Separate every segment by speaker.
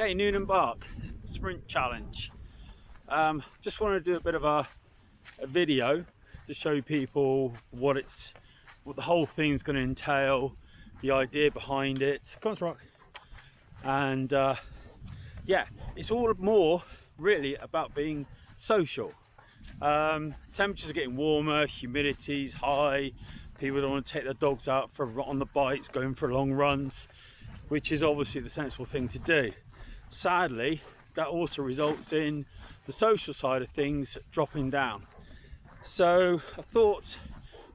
Speaker 1: Okay, Newnham sprint challenge. Just want to do a bit of a video to show people what the whole thing's going to entail, the idea behind it. Come on, Rock. And yeah, it's all more really about being social. Temperatures are getting warmer, humidity's high, people don't want to take their dogs out on the bikes, going for long runs, which is obviously the sensible thing to do. Sadly, that also results in the social side of things dropping down. So I thought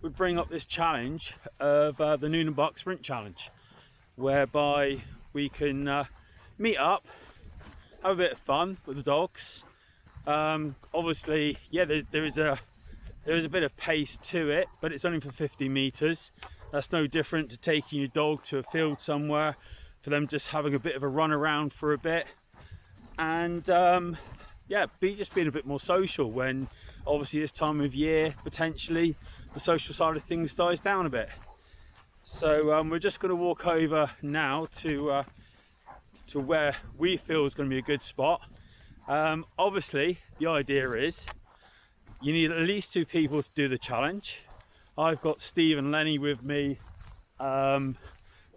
Speaker 1: we'd bring up this challenge of the Newnham Sprint Challenge, whereby we can meet up, have a bit of fun with the dogs. Obviously, yeah, there is a bit of pace to it, but it's only for 50 meters. That's no different to taking your dog to a field somewhere for them just having a bit of a run around for a bit. And yeah, just being a bit more social when obviously this time of year potentially the social side of things dies down a bit. So we're just going to walk over now to where we feel is going to be a good spot. Obviously the idea is you need at least 2 people to do the challenge. I've got Steve and Lenny with me.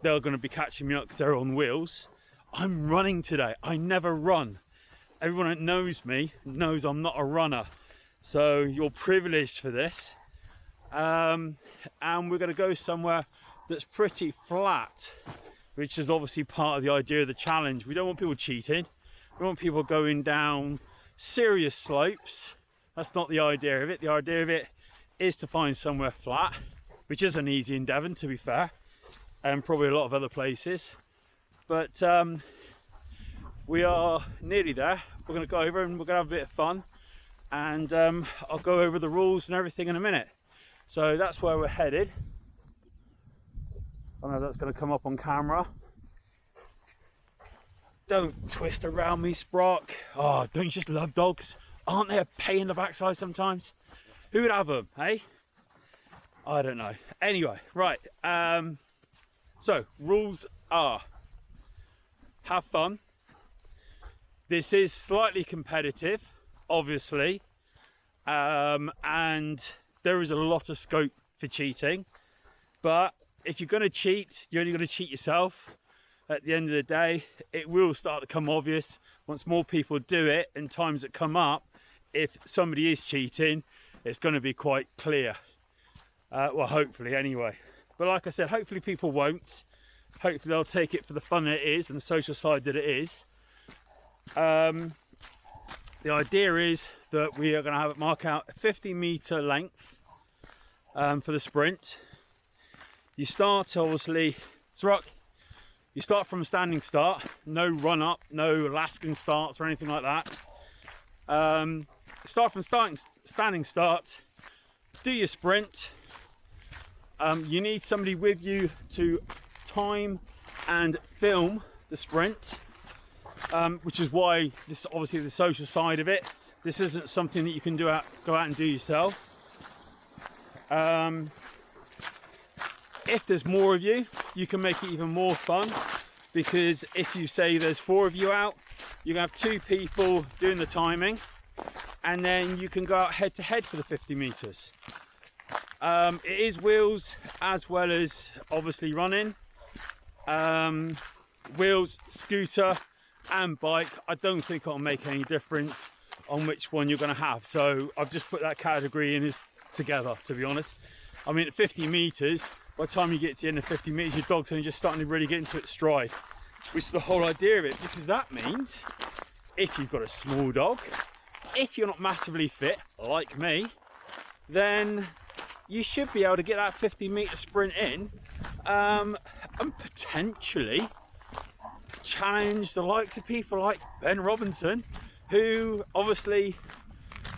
Speaker 1: They're going to be catching me up because they're on wheels. I'm running today. I never run. Everyone that knows me knows I'm not a runner, so you're privileged for this. And we're going to go somewhere that's pretty flat, which is obviously part of the idea of the challenge. We don't want people cheating. We want people going down serious slopes. That's not the idea of it. The idea of it is to find somewhere flat, which is an easy endeavour, to be fair, and probably a lot of other places. But we are nearly there. We're going to go over and we're going to have a bit of fun, and I'll go over the rules and everything in a minute. So that's where we're headed. I know that's going to come up on camera. Don't twist around me, Sprock. Oh, don't you just love dogs? Aren't they a pain in the backside sometimes? Who would have them, hey? I don't know. Anyway, right. So, rules are: have fun. This is slightly competitive, obviously, and there is a lot of scope for cheating. But if you're going to cheat, you're only going to cheat yourself. At the end of the day, it will start to come obvious once more people do it, and times that come up, if somebody is cheating, it's going to be quite clear. Well, hopefully anyway. But like I said, hopefully people won't. Hopefully they'll take it for the fun that it is and the social side that it is. The idea is that we are going to have it mark out a 50-meter length for the sprint. You start, obviously, you start from a standing start, no run up, no Alaskan starts or anything like that. Start from standing start, do your sprint. You need somebody with you to time and film the sprint, which is why this is obviously the social side of it. This isn't something that you can go out and do yourself. If there's more of you, you can make it even more fun, because if you say there's 4 of you out, you can have 2 people doing the timing, and then you can go out head to head for the 50 meters. It is wheels as well as obviously running. Wheels, scooter and bike. I don't think it'll make any difference on which one you're going to have, so I've just put that category in together, to be honest. I mean, at 50 meters, by the time you get to the end of 50 meters, your dog's only just starting to really get into its stride, which is the whole idea of it, because that means if you've got a small dog, if you're not massively fit like me, then you should be able to get that 50-meter sprint in, and potentially challenge the likes of people like Ben Robinson, who obviously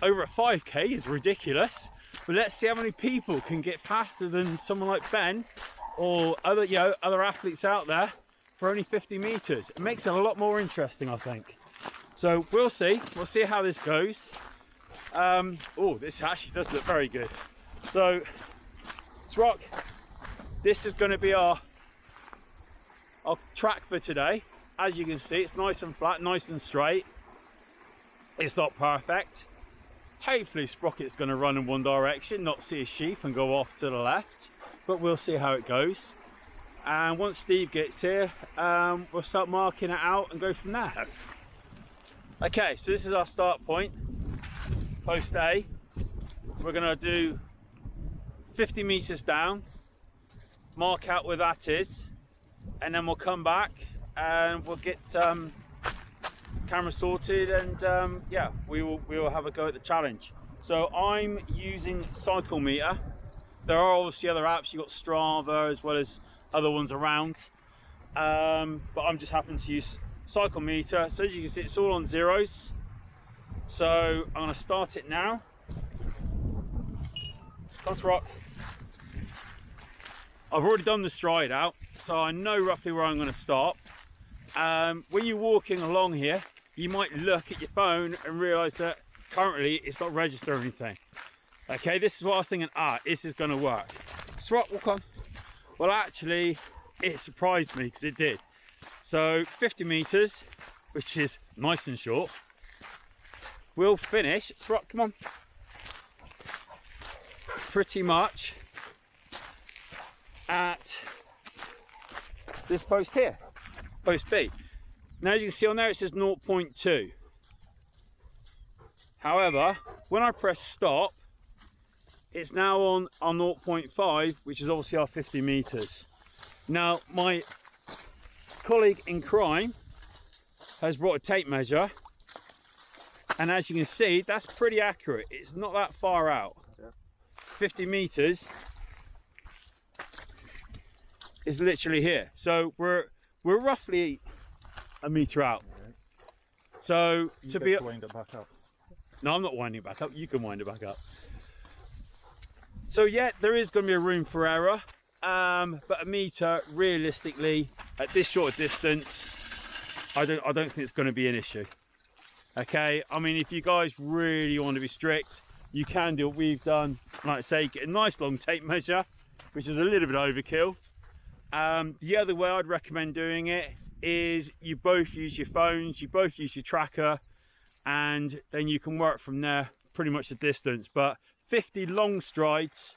Speaker 1: over a 5k is ridiculous, but let's see how many people can get faster than someone like Ben or other athletes out there for only 50 meters. It makes it a lot more interesting, I think. So we'll see how this goes. Oh, this actually does look very good. So this is going to be our track for today. as you can see, it's nice and flat, nice and straight. It's not perfect. Hopefully Sprocket's going to run in one direction, not see a sheep and go off to the left, but we'll see how it goes. And once Steve gets here, we'll start marking it out and go from there. Okay, so this is our start point, post A. We're going to do 50 meters down, mark out where that is, and then we'll come back and we'll get camera sorted, and yeah, we will have a go at the challenge. So I'm using Cycle Meter. There are obviously other apps. You've got Strava as well as other ones around, but I'm just happening to use Cycle Meter. So as you can see, it's all on zeros. So I'm going to start it now. Let's rock. I've already done the stride out, so I know roughly where I'm going to stop. When you're walking along here, you might look at your phone and realise that currently it's not registering anything. Okay, this is what I was thinking, this is going to work. So walk on. Well, actually, it surprised me because it did. So 50 meters, which is nice and short. We'll finish, so come on. Pretty much at this post here, post B. Now as you can see on there it says 0.2. However, when I press stop, it's now on our 0.5, which is obviously our 50 meters. Now my colleague in crime has brought a tape measure, and as you can see, that's pretty accurate. It's not that far out. 50 meters is literally here, so we're roughly a meter out. So
Speaker 2: you
Speaker 1: to be
Speaker 2: wind it back up.
Speaker 1: No, I'm not winding it back up. You can wind it back up. So yeah, there is going to be a room for error, but a meter, realistically, at this short distance, I don't think it's going to be an issue. Okay, I mean, if you guys really want to be strict, you can do what we've done. Like I say, get a nice long tape measure, which is a little bit overkill. The other way I'd recommend doing it is you both use your phones, you both use your tracker, and then you can work from there pretty much the distance. But 50 long strides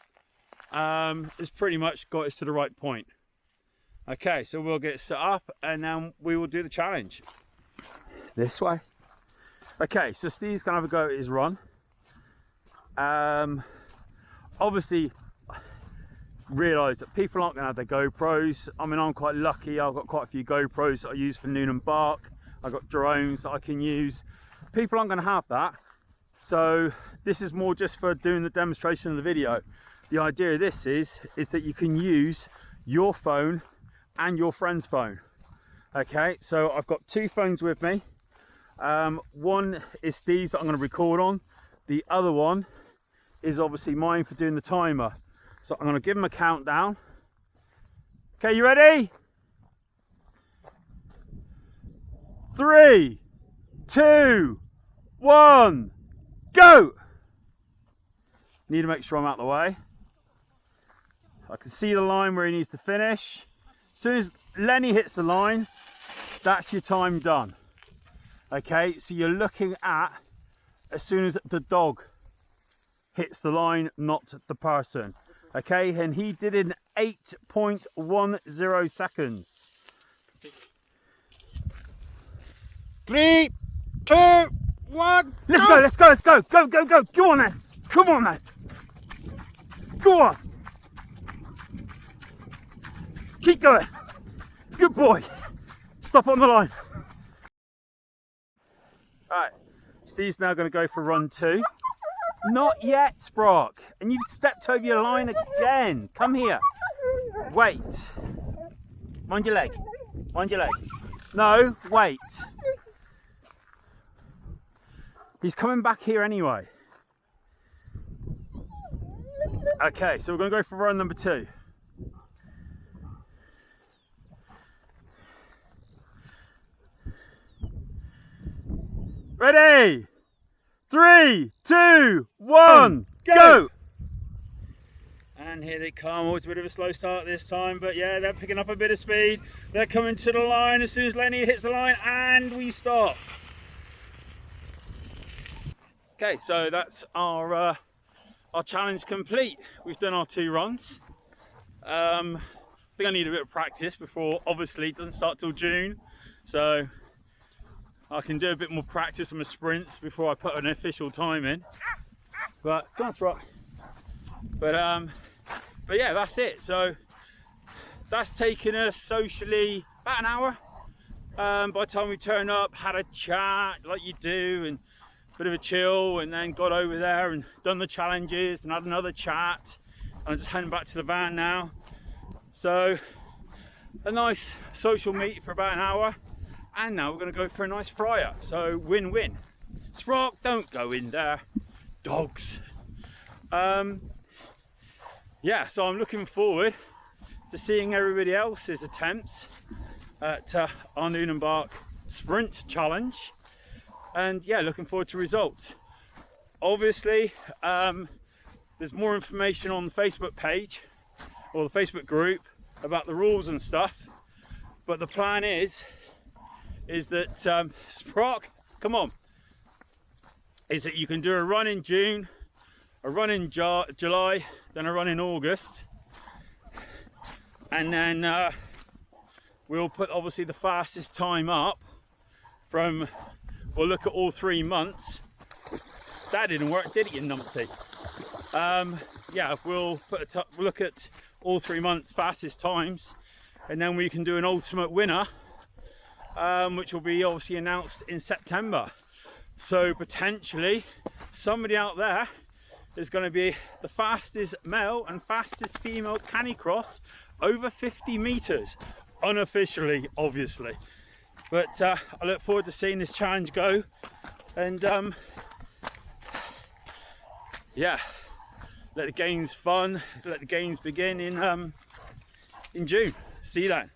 Speaker 1: has pretty much got us to the right point. Okay, so we'll get set up and then we will do the challenge. This way. Okay, so Steve's gonna have a go at his run. Obviously realise that people aren't going to have their GoPros. I mean, I'm quite lucky, I've got quite a few GoPros that I use for Newnham Bark. I've got drones that I can use. People aren't going to have that, so this is more just for doing the demonstration of the video. The idea of this is that you can use your phone and your friend's phone. Okay, so I've got two phones with me. One is Steve's that I'm going to record on. The other one is obviously mine for doing the timer. So I'm going to give him a countdown. Okay, you ready? 3, 2, 1, go! Need to make sure I'm out of the way. I can see the line where he needs to finish. As soon as Lenny hits the line, that's your time done. Okay, so you're looking at as soon as the dog hits the line, not the person. Okay, and he did in 8.10 seconds.
Speaker 2: 3, 2, 1,
Speaker 1: let's go, let's go, let's go, go, go, go, go on then, come on then, go on, keep going, good boy, stop on the line. Alright, Steve's now going to go for run 2. Not yet, Sprock. And you've stepped over your line again. Come here. Wait. Mind your leg. Mind your leg. No, wait. He's coming back here anyway. Okay, so we're going to go for run number 2. Ready? 3, 2, 1, go! And here they come. Always a bit of a slow start this time, but yeah, they're picking up a bit of speed. They're coming to the line as soon as Lenny hits the line, and we stop. Okay, so that's our challenge complete. We've done our 2 runs. I think I need a bit of practice before, obviously it doesn't start till June, so I can do a bit more practice on my sprints before I put an official time in. But come on, Sprock. But yeah, that's it. So that's taken us socially about an hour. By the time we turned up, had a chat like you do, and a bit of a chill, and then got over there and done the challenges and had another chat. I'm just heading back to the van now. So a nice social meet for about an hour, and now we're going to go for a nice fry up. So win-win. Sprock, don't go in there, dogs. Yeah, so I'm looking forward to seeing everybody else's attempts at our Newnham sprint challenge, and yeah, looking forward to results. Obviously, there's more information on the Facebook page or the Facebook group about the rules and stuff, but the plan is that Sprock, come on, is that you can do a run in June, a run in July, then a run in August, and then we'll put obviously the fastest time up from, we'll look at all 3 months. That didn't work, did it, you numpty? Yeah, we'll look at all 3 months fastest times, and then we can do an ultimate winner, which will be obviously announced in September. So potentially somebody out there is going to be the fastest male and fastest female canicross over 50 meters, unofficially obviously. But I look forward to seeing this challenge go, and yeah, let the games begin in June. See you then.